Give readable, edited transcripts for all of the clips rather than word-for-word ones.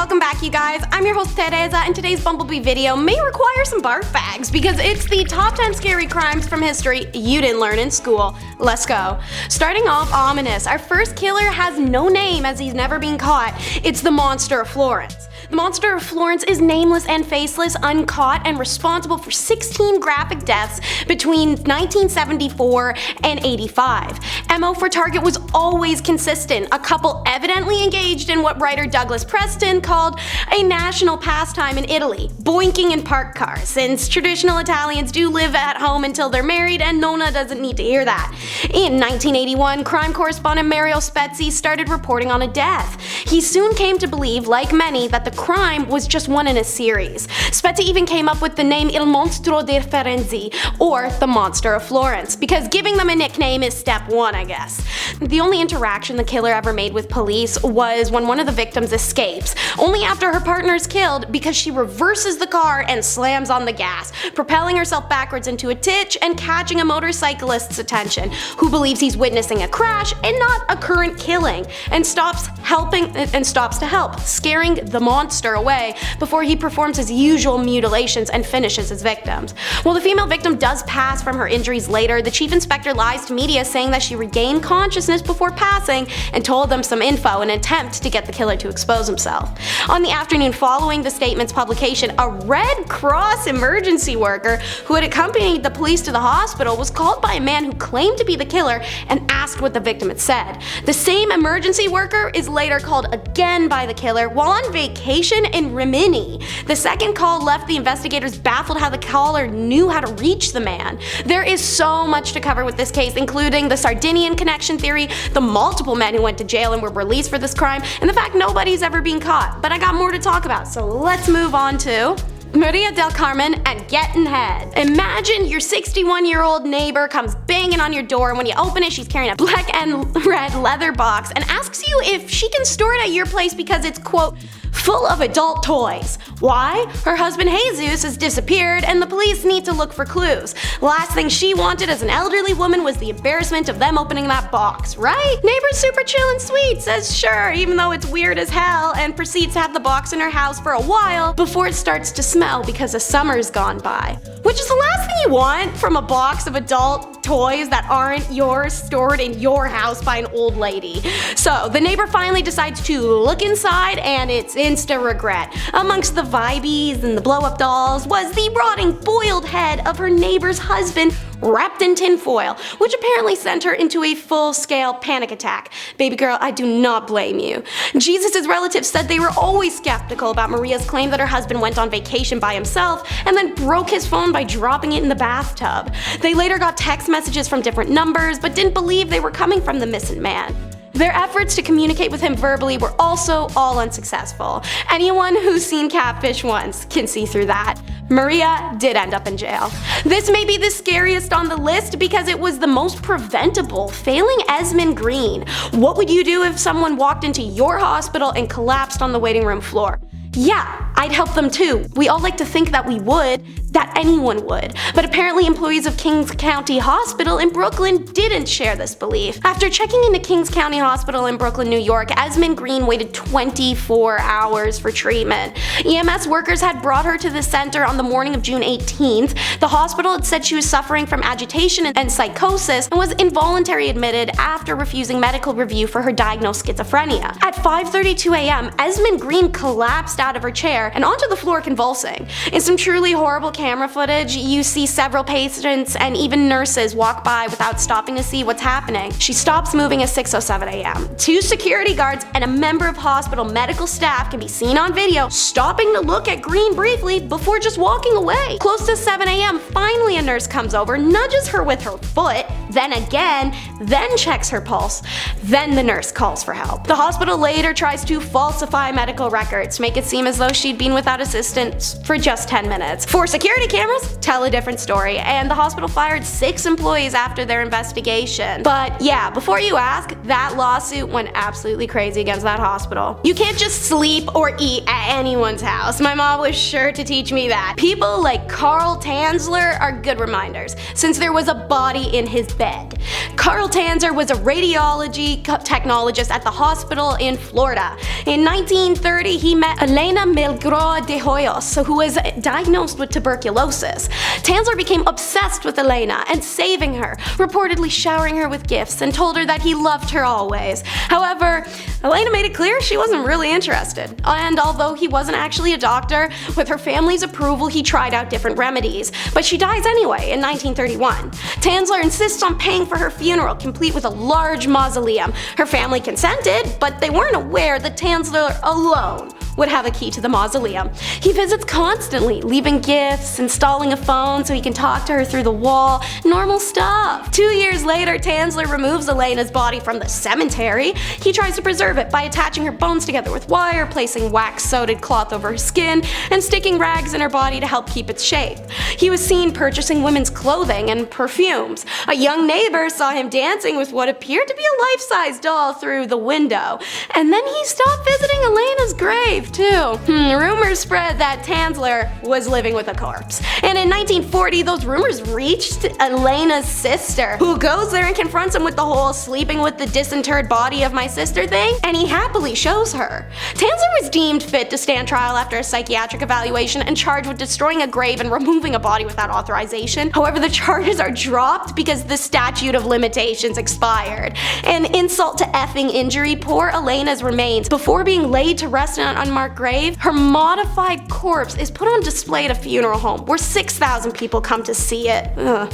welcome back you guys. I'm your host Teresa, and today's Bumblebee video may require some barf bags because it's the top 10 scary crimes from history you didn't learn in school. Let's go. Starting off ominous, our first killer has no name as he's never been caught. It's the Monster of Florence. The Monster of Florence is nameless and faceless, uncaught, and responsible for 16 graphic deaths between 1974 and 85. MO for target was always consistent, a couple evidently engaged in what writer Douglas Preston called a national pastime in Italy, boinking in parked cars, since traditional Italians do live at home until they're married and Nona doesn't need to hear that. In 1981, crime correspondent Mario Spezzi started reporting on a death. He soon came to believe, like many, that the crime was just one in a series. Spezzi even came up with the name Il Monstro di Firenze, or the Monster of Florence, because giving them a nickname is step one, I guess. The only interaction the killer ever made with police was when one of the victims escapes, only after her partner is killed because she reverses the car and slams on the gas, propelling herself backwards into a ditch and catching a motorcyclist's attention, who believes he's witnessing a crash and not a current killing, and stops to help, scaring the monster away before he performs his usual mutilations and finishes his victims. While the female victim does pass from her injuries later, the chief inspector lies to media saying that she regained consciousness before passing and told them some info in an attempt to get the killer to expose himself. On the afternoon following the statement's publication, a Red Cross emergency worker who had accompanied the police to the hospital was called by a man who claimed to be the killer and asked what the victim had said. The same emergency worker is later called again by the killer while on vacation in Rimini. The second call left the investigators baffled how the caller knew how to reach the man. There is so much to cover with this case, including the Sardinian connection theory, the multiple men who went to jail and were released for this crime, and the fact nobody's ever been caught. But I got more to talk about, so let's move on to Maria del Carmen and getting head. Imagine your 61-year-old neighbor comes banging on your door, and when you open it, she's carrying a black and red leather box and asks you if she can store it at your place because it's, quote, full of adult toys. Why? Her husband Jesus has disappeared and the police need to look for clues. Last thing she wanted as an elderly woman was the embarrassment of them opening that box, right? Neighbor's super chill and sweet, says sure, even though it's weird as hell, and proceeds to have the box in her house for a while before it starts to smell because the summer's gone by. Which is the last thing you want from a box of adult toys that aren't yours stored in your house by an old lady. So the neighbor finally decides to look inside, and it's insta regret. Amongst the vibes and the blow-up dolls was the rotting, boiled head of her neighbor's husband wrapped in tinfoil, which apparently sent her into a full-scale panic attack. Baby girl, I do not blame you. Jesus' relatives said they were always skeptical about Maria's claim that her husband went on vacation by himself and then broke his phone by dropping it in the bathtub. They later got text messages from different numbers, but didn't believe they were coming from the missing man. Their efforts to communicate with him verbally were also all unsuccessful. Anyone who's seen Catfish once can see through that. Maria did end up in jail. This may be the scariest on the list because it was the most preventable, failing Esmond Green. What would you do if someone walked into your hospital and collapsed on the waiting room floor? Yeah, I'd help them too. We all like to think that we would, that anyone would. But apparently employees of Kings County Hospital in Brooklyn didn't share this belief. After checking into Kings County Hospital in Brooklyn, New York, Esmond Green waited 24 hours for treatment. EMS workers had brought her to the center on the morning of June 18th. The hospital had said she was suffering from agitation and psychosis and was involuntarily admitted after refusing medical review for her diagnosed schizophrenia. At 5:32 a.m., Esmond Green collapsed out of her chair and onto the floor convulsing. In some truly horrible camera footage, you see several patients and even nurses walk by without stopping to see what's happening. She stops moving at 6:07 a.m. Two security guards and a member of hospital medical staff can be seen on video stopping to look at Green briefly before just walking away. Close to 7 a.m., finally a nurse comes over, nudges her with her foot, then again, then checks her pulse. Then the nurse calls for help. The hospital later tries to falsify medical records to make it seem as though she'd she'd been without assistance for just 10 minutes. For security cameras, tell a different story, and the hospital fired 6 employees after their investigation. But yeah, before you ask, that lawsuit went absolutely crazy against that hospital. You can't just sleep or eat at anyone's house. My mom was sure to teach me that. People like Carl Tanzler are good reminders, since there was a body in his bed. Carl Tanzler was a radiology technologist at the hospital in Florida. In 1930, he met Elena Milgro de Hoyos, who was diagnosed with tuberculosis. Tanzler became obsessed with Elena and saving her, reportedly showering her with gifts, and told her that he loved her always. However, Elena made it clear she wasn't really interested, and although he wasn't actually a doctor, with her family's approval he tried out different remedies. But she dies anyway in 1931. Tanzler insists on paying for her funeral, complete with a large mausoleum. Her family consented, but they weren't aware that Tanzler alone would have a key to the mausoleum. He visits constantly, leaving gifts, installing a phone so he can talk to her through the wall, normal stuff. 2 years later, Tanzler removes Elena's body from the cemetery. He tries to preserve it by attaching her bones together with wire, placing wax-coated cloth over her skin, and sticking rags in her body to help keep its shape. He was seen purchasing women's clothing and perfumes. A young neighbor saw him dancing with what appeared to be a life-size doll through the window. And then he stopped visiting Elena's grave too. Rumors spread that Tanzler was living with a corpse. And in 1940, those rumors reached Elena's sister, who goes there and confronts him with the whole sleeping with the disinterred body of my sister thing, and he happily shows her. Tanzler was deemed fit to stand trial after a psychiatric evaluation and charged with destroying a grave and removing a body without authorization. However, the charges are dropped because the statute of limitations expired. An insult to effing injury, poor Elena's remains, before being laid to rest in an unmarked grave, her modified corpse is put on display at a funeral home where 6,000 people come to see it. Ugh.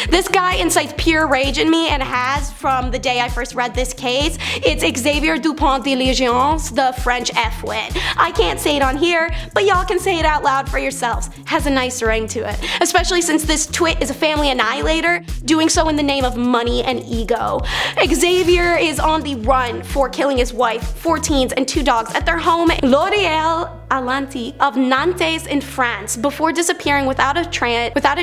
This guy incites pure rage in me, and has from the day I first read this case. It's Xavier Dupont de Ligon's, the French F-wit. I can't say it on here, but y'all can say it out loud for yourselves. Has a nice ring to it, especially since this twit is a family annihilator, doing so in the name of money and ego. Xavier is on the run for killing his wife, 4 teens, and 2 dogs at their home L'Oréal-Atlantique of Nantes in France before disappearing without a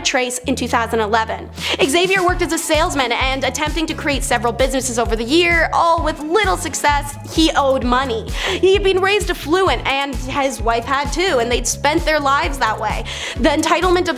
trace in 2011. Xavier worked as a salesman and attempting to create several businesses over the year, all with little success. He owed money. He had been raised affluent, and his wife had too, and they'd spent their lives that way. The entitlement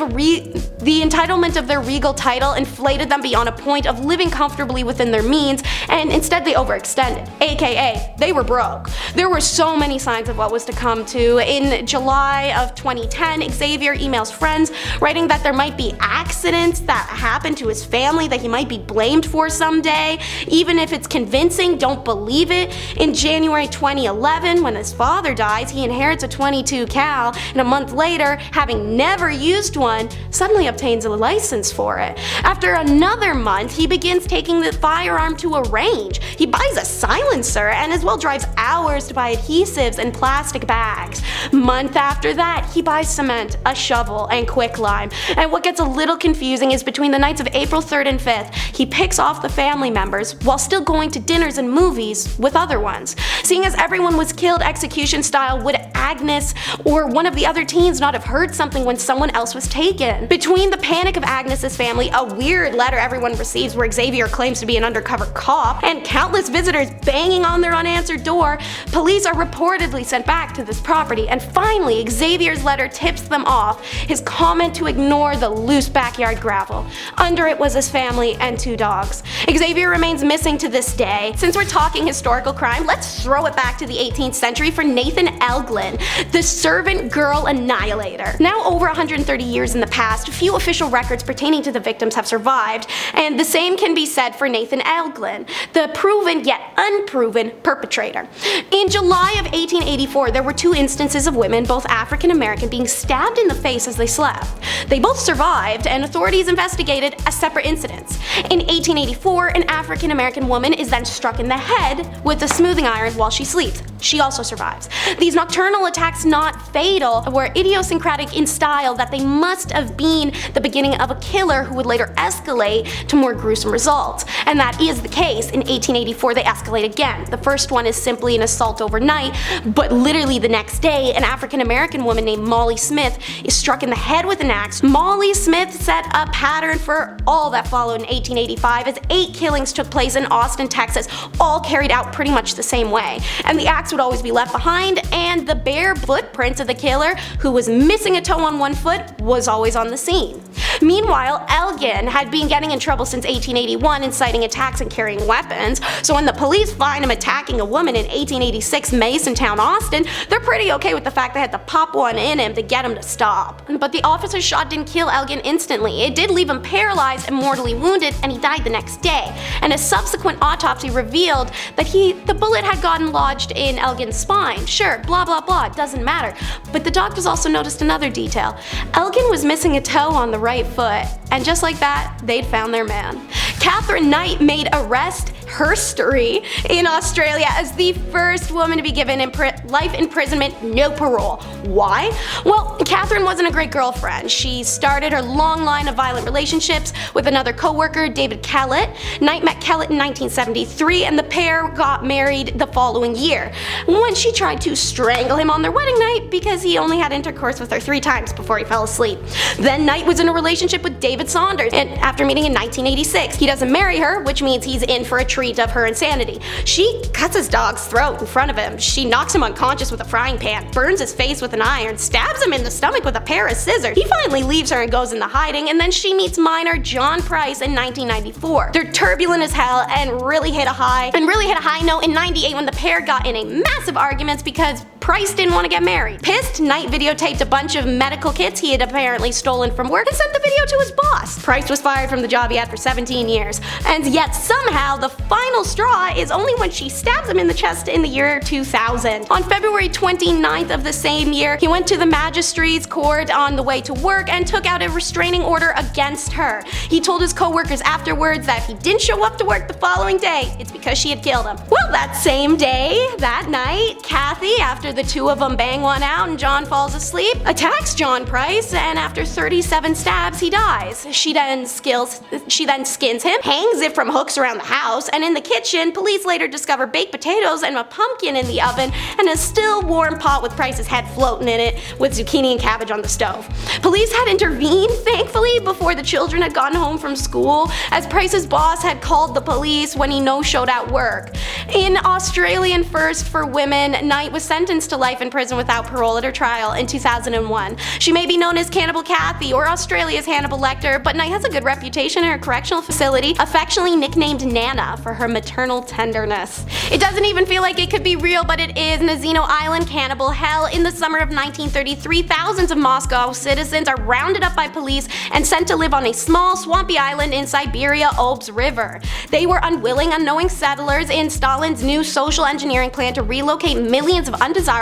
of their regal title inflated them beyond a point of living comfortably within their means, and instead they overextended, aka they were broke. There were so many signs of what was to come too. In July of 2010, Xavier emails friends, writing that there might be accidents that happened to his family that he might be blamed for someday. Even if it's convincing, don't believe it. In January 2011, when his father dies, he inherits a .22 cal, and a month later, having never used one, suddenly obtains a license for it. After another month, he begins taking the firearm to a range. He buys a silencer and as well drives hours to buy adhesives and plastic bags. Month after that, he buys cement, a shovel, and quicklime. And what gets a little confusing is between the nights of April 3rd and 5th, he picks off the family members while still going to dinners and movies with other ones. Seeing as everyone was killed execution style, would Agnes or one of the other teens not have heard something when someone else was taken? Between the panic of Agnes's family, a weird letter everyone receives where Xavier claims to be an undercover cop, and countless visitors banging on their unanswered door, police are reportedly sent back to this property, and finally Xavier's letter tips them off, his comment to ignore the loose backyard gravel. Under it was his family and 2 dogs. Xavier remains missing to this day. Since we're talking historical crime, let's throw it back to the 18th century for Nathan Elglin, the servant girl annihilator. Now over 130 years in the past, few official records pertaining to the victims have survived, and the same can be said for Nathan Elglin, the proven yet unproven perpetrator. In July of 1884, there were 2 instances of women, both African American, being stabbed in the face as they slept. They both survived, and authorities investigated as separate incidents. In 1884, an African American woman is then struck in the head with a smoothing iron while she sleeps. She also survives. These nocturnal attacks, not fatal, were idiosyncratic in style that they must have been the beginning of a killer who would later escalate to more gruesome results. And that is the case. In 1884 they escalate again. The first one is simply an assault overnight, but literally the next day an African-American woman named Molly Smith is struck in the head with an axe. Molly Smith set a pattern for all that followed in 1885 as 8 killings took place in Austin, Texas, all carried out pretty much the same way. And the axe would always be left behind, and the bare footprints of the killer, who was missing a toe on one foot, was always on the scene. Meanwhile, Elgin had been getting in trouble since 1881, inciting attacks and carrying weapons, so when the police find him attacking a woman in 1886 Masontown, Austin, they're pretty okay with the fact they had to pop one in him to get him to stop. But the officer's shot didn't kill Elgin instantly. It did leave him paralyzed and mortally wounded, and he died the next day. And a subsequent autopsy revealed that the bullet had gotten lodged in Elgin's spine. Sure, blah blah blah, doesn't matter. But the doctors also noticed another detail. Elgin was missing a toe on the right foot, and just like that, they'd found their man. Katherine Knight made arrest herstory in Australia as the first woman to be given life imprisonment, no parole. Why? Well, Katherine wasn't a great girlfriend. She started her long line of violent relationships with another co-worker, David Kellett. Knight met Kellett in 1973 and the pair got married the following year, when she tried to strangle him on their wedding night because he only had intercourse with her 3 times before he fell asleep. Then Knight was in a relationship with David Saunders, and after meeting in 1986. He doesn't marry her, which means he's in for a treat of her insanity. She cuts his dog's throat in front of him, she knocks him unconscious with a frying pan, burns his face with an iron, stabs him in the stomach with a pair of scissors. He finally leaves her and goes into hiding, and then she meets miner John Price in 1994. They're turbulent as hell and really hit a high note in 98 when the pair got in a massive arguments because Price didn't want to get married. Pissed, Knight videotaped a bunch of medical kits he had apparently stolen from work and sent the video to his boss. Price was fired from the job he had for 17 years. And yet somehow the final straw is only when she stabs him in the chest in the year 2000. On February 29th of the same year, he went to the magistrate's court on the way to work and took out a restraining order against her. He told his co-workers afterwards that if he didn't show up to work the following day, it's because she had killed him. Well, that same day, that night, Kathy, after the two of them bang one out and John falls asleep, attacks John Price, and after 37 stabs, he dies. She then skins him, hangs it from hooks around the house, and in the kitchen, police later discover baked potatoes and a pumpkin in the oven and a still warm pot with Price's head floating in it with zucchini and cabbage on the stove. Police had intervened, thankfully, before the children had gotten home from school, as Price's boss had called the police when he no-showed at work. In Australian first for women, Knight was sentenced to life in prison without parole at her trial in 2001. She may be known as Cannibal Kathy or Australia's Hannibal Lecter, but Knight has a good reputation in her correctional facility, affectionately nicknamed Nana for her maternal tenderness. It doesn't even feel like it could be real, but it is. Nazino Island cannibal hell. In the summer of 1933, thousands of Moscow citizens are rounded up by police and sent to live on a small swampy island in Siberia, Obs River. They were unwilling, unknowing settlers in Stalin's new social engineering plan to relocate millions of undesirables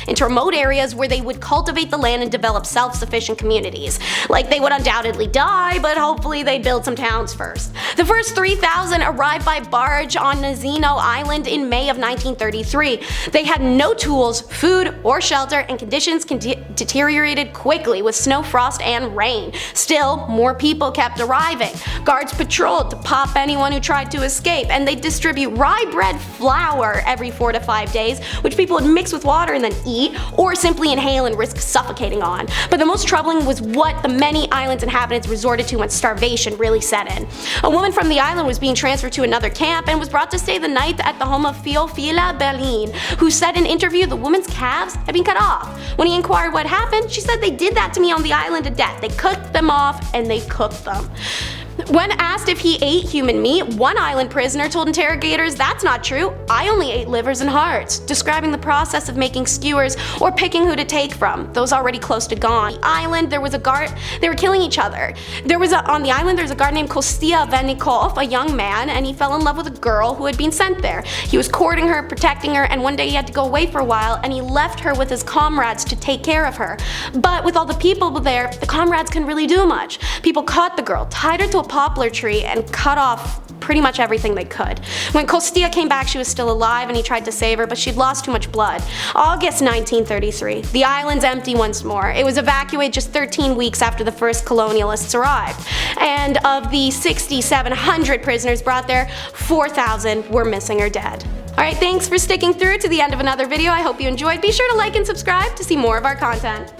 into remote areas where they would cultivate the land and develop self-sufficient communities. Like, they would undoubtedly die, but hopefully they'd build some towns first. The first 3,000 arrived by barge on Nazino Island in May of 1933. They had no tools, food, or shelter, and conditions deteriorated quickly with snow, frost, and rain. Still, more people kept arriving. Guards patrolled to pop anyone who tried to escape, and they'd distribute rye bread flour every 4 to 5 days, which people would mix with water and then eat, or simply inhale and risk suffocating on. But the most troubling was what the many island's inhabitants resorted to when starvation really set in. A woman from the island was being transferred to another camp and was brought to stay the night at the home of Theophila Berlin, who said in an interview the woman's calves had been cut off. When he inquired what happened, she said, "They did that to me on the island of death. They cooked them off and they cooked them." When asked if he ate human meat, one island prisoner told interrogators, "That's not true. I only ate livers and hearts," describing the process of making skewers or picking who to take from, those already close to gone. On the island, they were killing each other. On the island, there's a guard named Kostya Vennikov, a young man, and he fell in love with a girl who had been sent there. He was courting her, protecting her, and one day he had to go away for a while, and he left her with his comrades to take care of her. But with all the people there, the comrades couldn't really do much. People caught the girl, tied her to a poplar tree and cut off pretty much everything they could. When Kostia came back, she was still alive and he tried to save her, but she'd lost too much blood. August 1933. The island's empty once more. It was evacuated just 13 weeks after the first colonialists arrived. And of the 6,700 prisoners brought there, 4,000 were missing or dead. Alright, thanks for sticking through to the end of another video. I hope you enjoyed. Be sure to like and subscribe to see more of our content.